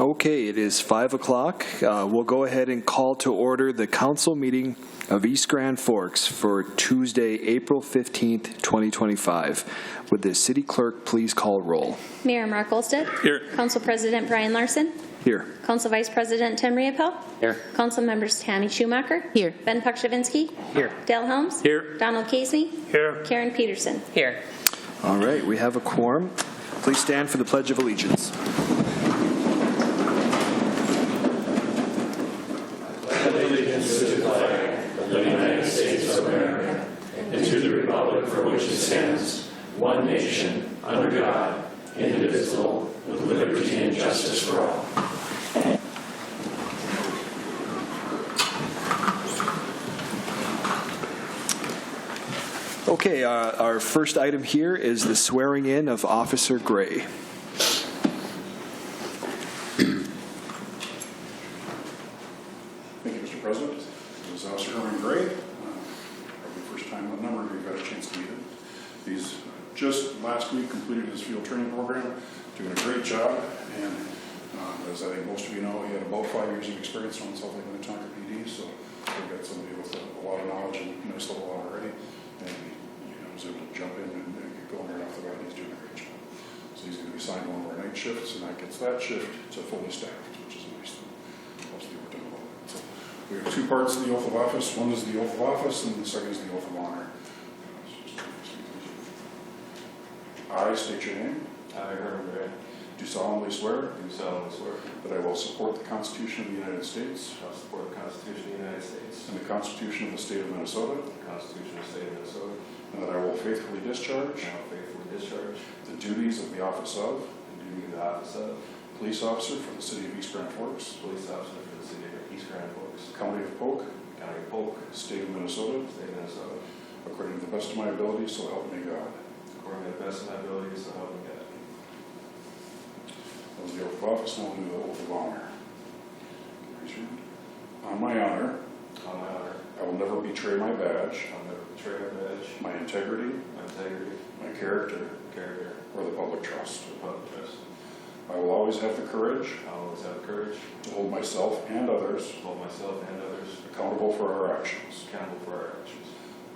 Okay, it is 5 o'clock. We'll go ahead and call to order the council meeting of East Grand Forks for Tuesday, April 15th, 2025. Would the city clerk please call roll? Mayor Mark Olstead. Here. Council President Brian Larson. Here. Council Vice President Tim Riepel. Here. Council members Tammy Schumacher. Here. Ben Pukshavinsky. Here. Dale Helms. Here. Donald Casey. Here. Karen Peterson. Here. All right, we have a quorum. Please stand for the Pledge of Allegiance. Allegiance to the flag of the United States of America and to the republic for which it stands, one nation, under God, indivisible, with liberty and justice for all. Okay, our first item here is the swearing in of Officer Gray. Thank you, Mr. President. This is Officer Herman Gray. Probably the first time a number of you got a chance to meet him. He's just last week completed his field training program, doing a great job. And as I think most of you know, he had about 5 years of experience on South Lake Minnetonka PD, so we've got somebody with a lot of knowledge and nice level already. And he was able to jump in and get going right off the bat. He's doing a great job. So he's going to be assigned one of our night shifts, and that gets that shift to fully staffed, which is a nice thing. Helps the overtime a little bit. So we have two parts of the oath of office. One is the oath of office, and the second is the oath of honor. I state your name. I, Herman Gray, Do solemnly swear do solemnly swear that I will support the Constitution of the United States I will support the Constitution of the United States and the Constitution of the State of Minnesota, and the Constitution of the State of Minnesota, and that I will faithfully discharge and I will faithfully discharge the duties of the office of the duty of the office of Police Officer for the City of East Grand Forks, Police Officer for the City of East Grand Forks, County of Polk, County of Polk, State of Minnesota, State of Minnesota, according to the best of my ability, so help me God. according to the best of my ability, so help me God. That was the oath of office, and I'll do the oath of honor. Raise your hand. On my honor, On my honor, I will never betray my badge, I will never betray my badge, my integrity, my integrity, my character, character, or the public trust. or public trust. I will always have the courage I will always have the courage to hold myself and others to hold myself and others accountable for our actions. accountable for our actions.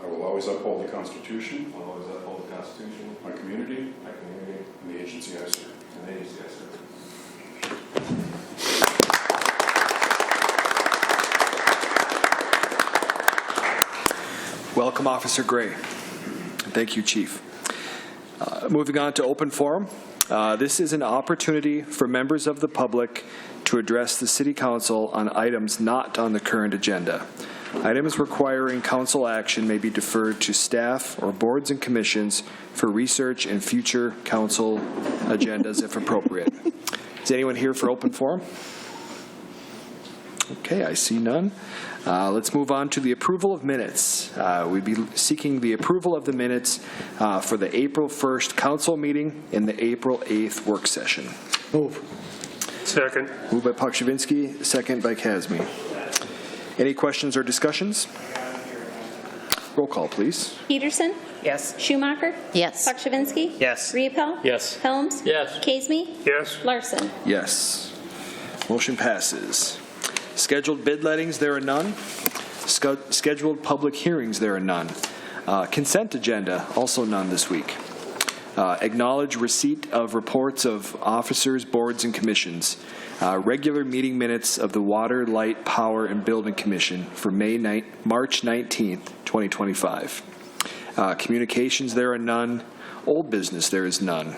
I will always uphold the Constitution, I will always uphold the Constitution, my community, my community, and the agency I serve. and the agency I serve. Welcome, Officer Gray. Thank you, Chief. Moving on to open forum. This is an opportunity for members of the public to address the City Council on items not on the current agenda. Items requiring council action may be deferred to staff or boards and commissions for research and future council agendas if appropriate. Is anyone here for open forum? Okay, I see none. Let's move on to the approval of minutes. We'd be seeking the approval of the minutes for the April 1st council meeting and the April 8th work session. Move. Second. Moved by Pukshavinsky, second by Kazmi. Any questions or discussions? Roll call, please. Peterson. Yes. Schumacher. Yes. Pukshavinsky. Yes. Riepel. Yes. Helms. Yes. Casey. Yes. Larson. Yes. Motion passes. Scheduled bid lettings, there are none. Scheduled public hearings, there are none. Consent agenda, also none this week. Acknowledge receipt of reports of officers, boards, and commissions. Regular meeting minutes of the Water, Light, Power, and Building Commission for March 19th, 2025. Communications, there are none. Old business, there is none.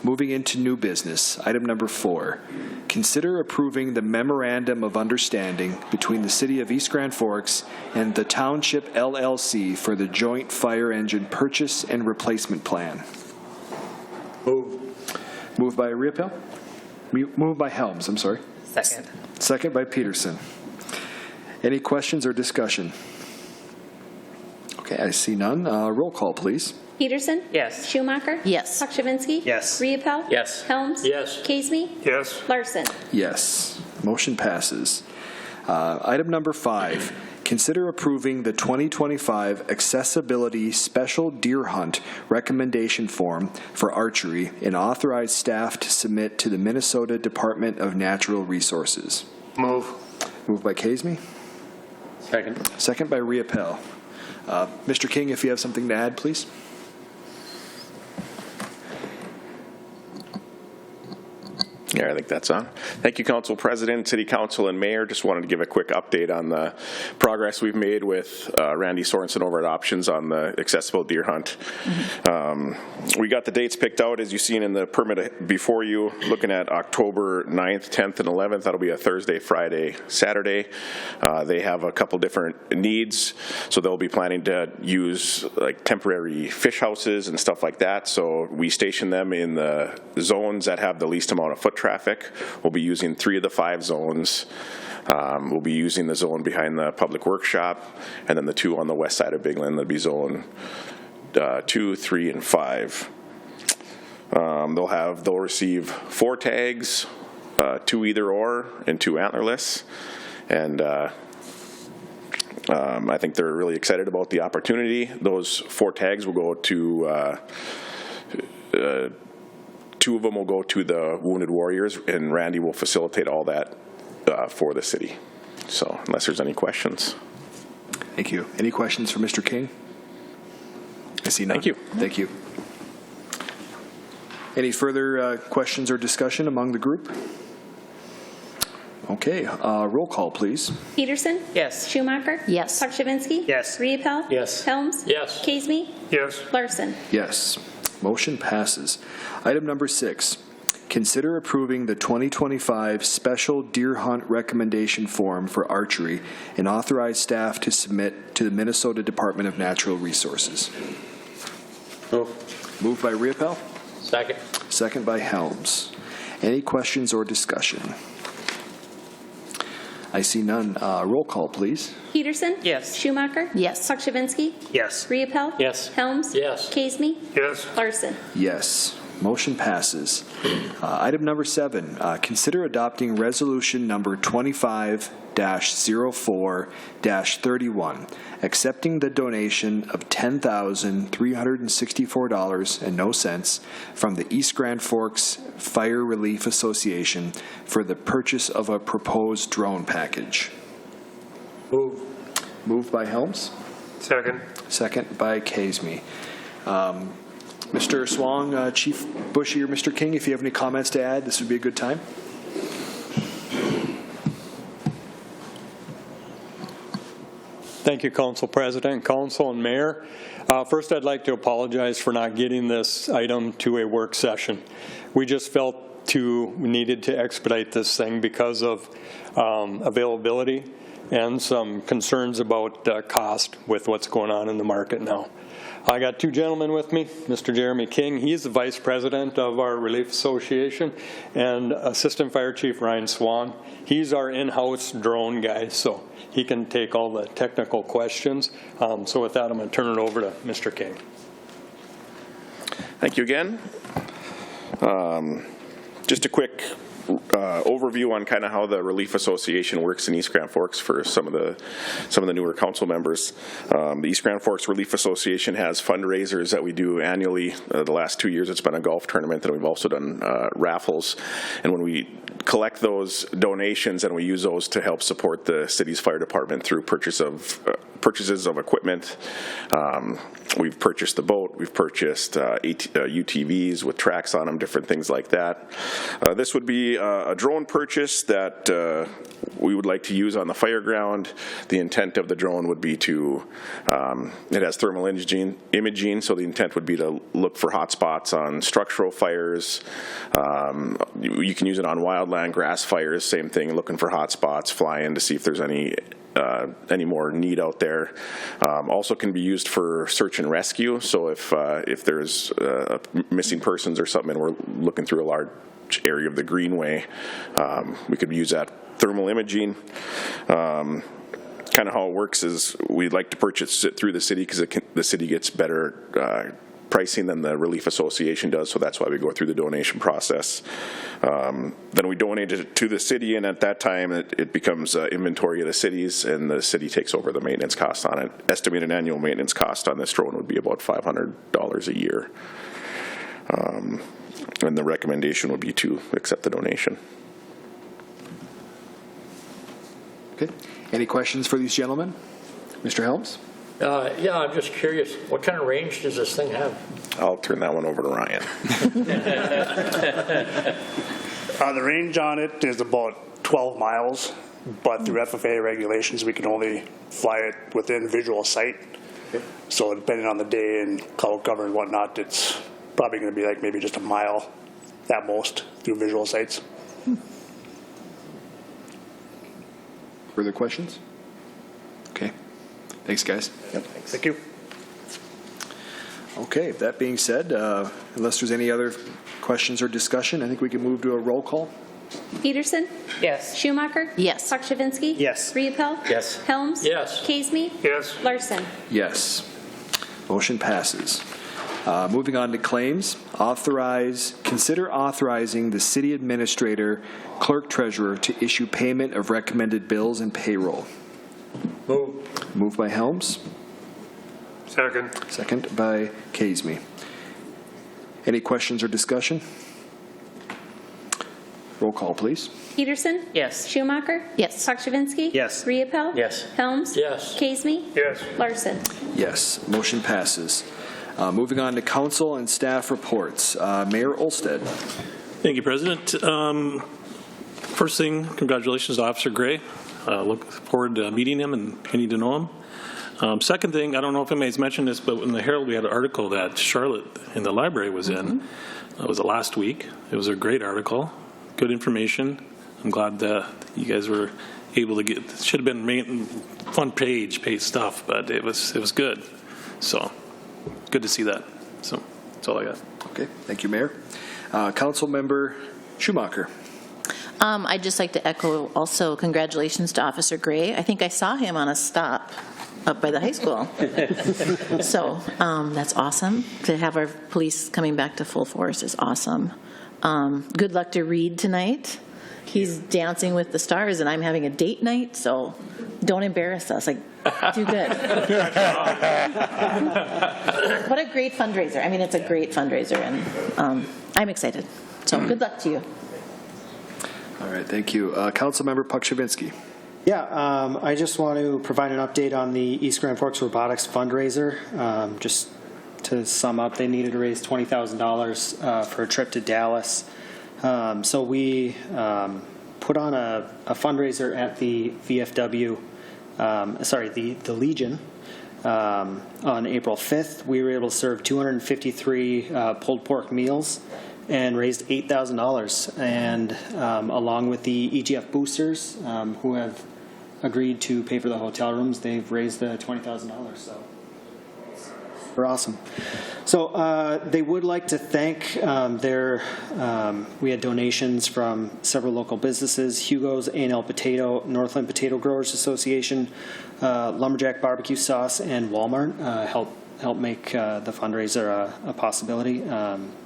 Moving into new business, item number 4. Consider approving the Memorandum of Understanding between the City of East Grand Forks and the Township LLC for the Joint Fire Engine Purchase and Replacement Plan. Move. Moved by Riepel? Moved by Helms, I'm sorry. Second. Second by Peterson. Any questions or discussion? Okay, I see none. Roll call, please. Peterson. Yes. Schumacher. Yes. Pukshavinsky. Yes. Riepel. Yes. Helms. Yes. Casey. Yes. Larson. Yes. Motion passes. Item number 5. consider approving the 2025 Accessibility Special Deer Hunt Recommendation Form for archery and authorize staff to submit to the Minnesota Department of Natural Resources. Move. Moved by Casey. Second. Second by Riepel. Mr. King, if you have something to add, please. Yeah, I think that's on. Thank you, Council President, City Council, and Mayor. Just wanted to give a quick update on the progress we've made with Randy Sorensen over at Options on the accessible deer hunt. We got the dates picked out, as you've seen in the permit before you, looking at October 9th, 10th, and 11th. That'll be a Thursday, Friday, Saturday. They have a couple different needs, so they'll be planning to use like temporary fish houses and stuff like that. So we station them in the zones that have the least amount of foot traffic. We'll be using 3 of the 5 zones. We'll be using the zone behind the public workshop, and then the 2 on the west side of Bigland. That'll be zone 2, 3, and 5. They'll receive 4 tags, 2 either or, and 2 antlerless. And I think they're really excited about the opportunity. Those 4 tags will go to 2 of them will go to the Wounded Warriors, and Randy will facilitate all that for the city. So unless there's any questions. Thank you. Any questions for Mr. King? I see none. Thank you. Thank you. Any further questions or discussion among the group? Okay, roll call, please. Peterson? Yes. Schumacher? Yes. Pakshavinsky? Yes. Riepel? Yes. Helms? Yes. Casey? Yes. Larson? Yes. Motion passes. Item number 6, consider approving the 2025 Special Deer Hunt Recommendation Form for archery and authorize staff to submit to the Minnesota Department of Natural Resources. Move. Moved by Riepel, Second. second by Helms. Any questions or discussion? I see none. Roll call, please. Peterson? Yes. Schumacher? Yes. Pakshavinsky? Yes. Riepel? Yes. Helms? Yes. Casey? Yes. Larson? Yes. Motion passes. Item number 7, consider adopting resolution number 25-04-31, accepting the donation of $10,364.00 from the East Grand Forks Fire Relief Association for the purchase of a proposed drone package. Move. Moved by Helms, Second. second by Casey. Mr. Swong, Chief Bushy, or Mr. King, if you have any comments to add, this would be a good time. Thank you, Council President, Council, and Mayor. First, I'd like to apologize for not getting this item to a work session. We just felt we needed to expedite this thing because of availability and some concerns about cost with what's going on in the market now. I got 2 gentlemen with me, Mr. Jeremy King, he's the Vice President of our Relief Association, and Assistant Fire Chief Ryan Swan. He's our in-house drone guy, so he can take all the technical questions. So with that, I'm going to turn it over to Mr. King. Thank you again. Just a quick overview on kind of how the Relief Association works in East Grand Forks for some of the newer council members. The East Grand Forks Relief Association has fundraisers that we do annually. The last 2 years it's been a golf tournament, and we've also done raffles. And when we collect those donations and we use those to help support the city's fire department through purchases of equipment. We've purchased the boat, we've purchased UTVs with tracks on them, different things like that. This would be a drone purchase that we would like to use on the fire ground. The intent of the drone would be to, it has thermal imaging, so the intent would be to look for hot spots on structural fires. You can use it on wildland grass fires, same thing, looking for hot spots, fly in to see if there's any more need out there. Also can be used for search and rescue. So if there's missing persons or something and we're looking through a large area of the greenway, we could use that thermal imaging. Kind of how it works is we'd like to purchase it through the city because the city gets better pricing than the Relief Association does, so that's why we go through the donation process. Then we donate it to the city, and at that time it becomes inventory of the cities, and the city takes over the maintenance cost on it. Estimated annual maintenance cost on this drone would be about $500 a year. And the recommendation would be to accept the donation. Okay. Any questions for these gentlemen? Mr. Helms? Yeah, I'm just curious, what kind of range does this thing have? I'll turn that one over to Ryan. The range on it is about 12 miles, but through FFA regulations, we can only fly it within visual sight. So depending on the day and cloud cover and whatnot, it's probably going to be like maybe just a mile at most through visual sights. Further questions? Okay. Thanks, guys. Yep. Thank you. Okay, that being said, unless there's any other questions or discussion, I think we can move to a roll call. Peterson? Yes. Schumacher? Yes. Pakshavinsky? Yes. Riepel? Yes. Helms? Yes. Kasemy? Yes. Larson? Yes. Motion passes. Moving on to claims. Consider authorizing the city administrator, clerk treasurer to issue payment of recommended bills and payroll. Move. Moved by Helms. Second. Second by Kasemy. Any questions or discussion? Roll call, please. Peterson? Yes. Schumacher? Yes. Pakshavinsky? Yes. Riepel? Yes. Helms? Yes. Kasemy? Yes. Larson? Yes. Motion passes. Moving on to council and staff reports. Mayor Olsted. Thank you, President. First thing, congratulations to Officer Gray. Look forward to meeting him and getting to know him. Second thing, I don't know if anybody's mentioned this, but in the Herald we had an article that Charlotte in the library was in. It was last week. It was a great article, good information. I'm glad that you guys were able to get. It should have been front page stuff, but it was good. So good to see that. So that's all I got. Okay. Thank you, Mayor. Council Member Schumacher. I'd just like to echo also congratulations to Officer Gray. I think I saw him on a stop up by the high school. So that's awesome. To have our police coming back to full force is awesome. Good luck to Reed tonight. He's dancing with the stars, and I'm having a date night, so don't embarrass us. Like, do good. What a great fundraiser. I mean, it's a great fundraiser, and I'm excited. So good luck to you. All right. Thank you. Council Member Pakshavinsky. Yeah, I just want to provide an update on the East Grand Forks Robotics fundraiser. Just to sum up, they needed to raise $20,000 for a trip to Dallas. So we put on a fundraiser at the VFW, the Legion, on April 5th. We were able to serve 253 pulled pork meals and raised $8,000. And along with the EGF boosters, who have agreed to pay for the hotel rooms, they've raised the $20,000. So we're awesome. So they would like to thank we had donations from several local businesses: Hugo's, A&L Potato, Northland Potato Growers Association, Lumberjack Barbecue Sauce, and Walmart help make the fundraiser a possibility.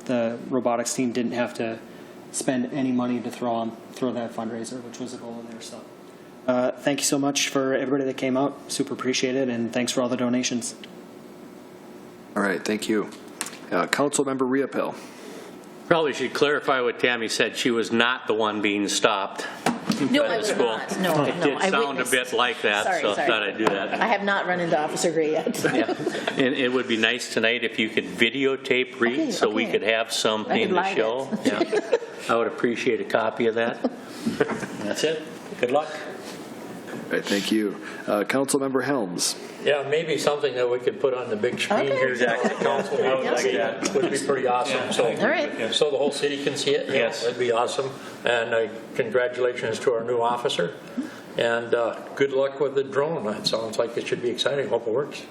The robotics team didn't have to spend any money to throw that fundraiser, which was a goal of theirs. So thank you so much for everybody that came out. Super appreciate it, and thanks for all the donations. All right. Thank you. Council Member Riepel. Probably should clarify what Tammy said. She was not the one being stopped. No, I was not. No, It did sound a bit like that, so I thought I'd do that. I have not run into Officer Gray yet. Yeah. And it would be nice tonight if you could videotape Reed so we could have something to show. Yeah. I would appreciate a copy of that. That's it. Good luck. All right. Thank you. Council Member Helms. Yeah, maybe something that we could put on the big screen here. Exactly. Council would be pretty awesome. So, all right. So the whole city can see it. Yes, that'd be awesome. And congratulations to our new officer. And good luck with the drone. It sounds like it should be exciting. Hope it works.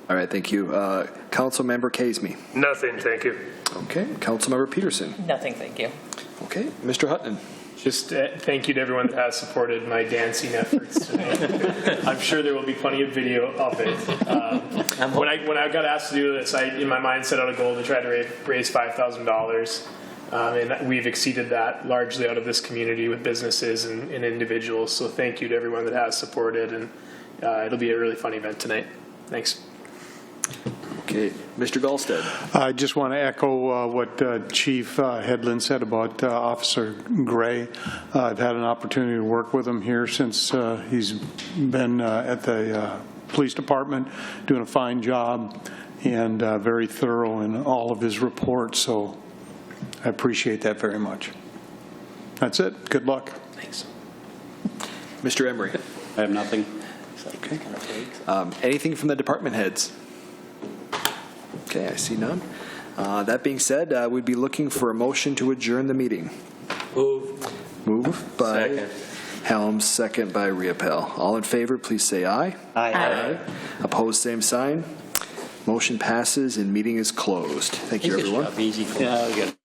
All right. Thank you. Council Member Kasemy. Nothing, thank you. Okay. Council Member Peterson. Nothing, thank you. Okay. Mr. Hutton. Just thank you to everyone that has supported my dancing efforts tonight. I'm sure there will be plenty of video of it. When I got asked to do this, I, in my mind, set out a goal to try to raise $5,000. And we've exceeded that largely out of this community with businesses and individuals. So thank you to everyone that has supported. And it'll be a really fun event tonight. Thanks. Okay, Mr. Gallstead. I just want to echo what Chief Headland said about Officer Gray. I've had an opportunity to work with him here since he's been at the police department, doing a fine job and very thorough in all of his reports. So I appreciate that very much. That's it. Good luck. Thanks. Mr. Emery. I have nothing. Okay. Anything from the department heads? Okay, I see none. That being said, we'd be looking for a motion to adjourn the meeting. Move by Second. Helms, second by Riopel. All in favor, please say aye. Aye. Opposed, same sign. Motion passes and meeting is closed. Thank you, everyone. Easy. Yeah, good.